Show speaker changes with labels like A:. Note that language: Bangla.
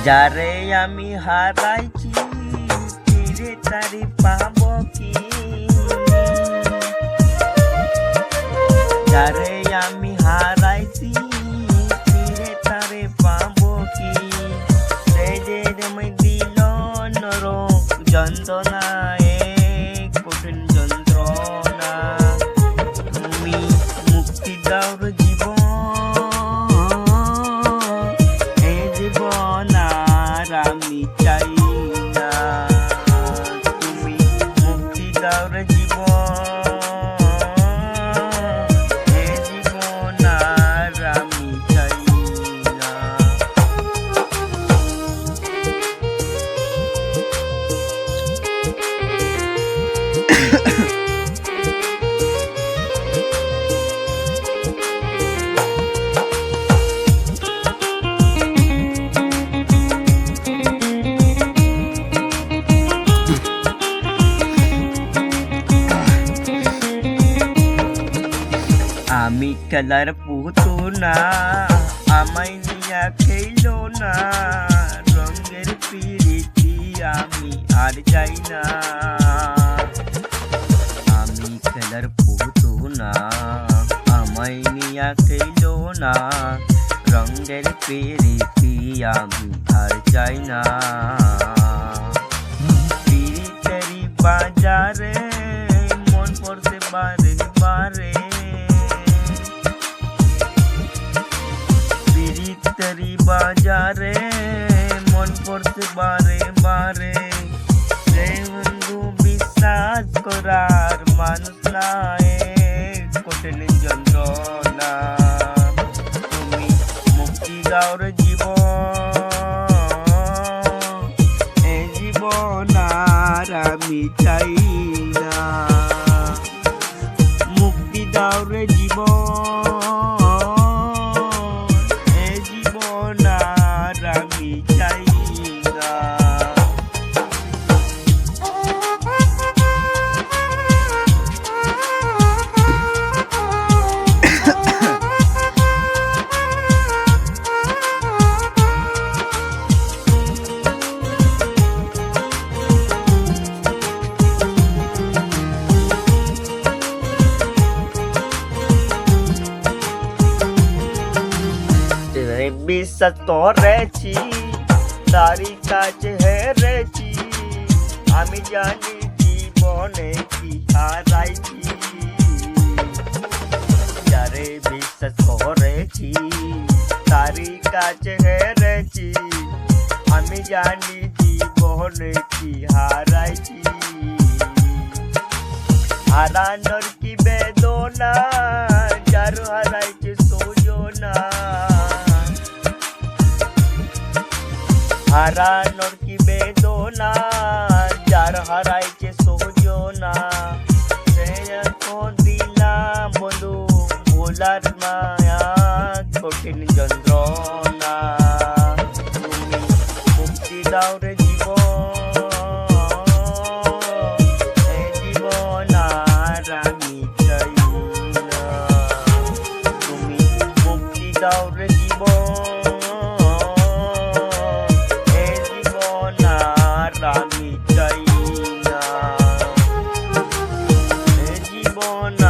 A: যারে আমি হারাইছি ফিরে তারি পাব কি? যারে আমি হারাইছি ফিরে তারে পাব কি? সে যে আমি দিল নরক যন্ত্রণা, এক কঠিন যন্ত্রণা। তুমি মুক্তি দাও রে জীবন, এই জীবন আর আমি চাই না। তুমি মুক্তি দাও রে জীবন, এই জীবন আর আমি চাই না। আমি খেলার পুতুনা, আমায় নিয়া খেলো না, রঙের পিরিতি আমি আর যাই না। আমি খেলার পুতুনা, আমায় নিয়া খেলো না, রঙের পিরিতি আমি আর যাই না। পিরিতেরি বাজারে মন পড়তে বারে বারে, পিরিতেরি বাজারে মন পড়তে বারে বারে। সে বন্ধু বিশ্বাস করার মানুষ নাই, কঠিন যন্ত্রণা। তুমি মুক্তি দাও রে জীবন, এই জীবন আর আমি চাই না। মুক্তি দাও রে জীবন, এই জীবন আর আমি চাই না। বিশ্বাস করেছি তারি কাছে হেরেছি, আমি জানি জীবনে কি হারাইছি। যারে বিশ্বাস করেছি তারি কাছে হেরেছি, আমি জানি জীবনে কি হারাইছি। হারানোর কি বেদনা, যার হারাইছে সোজনা। হারানোর কি বেদনা, যার হারাইছে সোজনা। সে এখন দিলাম বলু ভোলার মায়া, কঠিন যন্ত্রণা। তুমি মুক্তি দাও রে জীবন, এই জীবন আর আমি চাই না। তুমি মুক্তি দাও রে জীবন, আমি চাই না। জীবন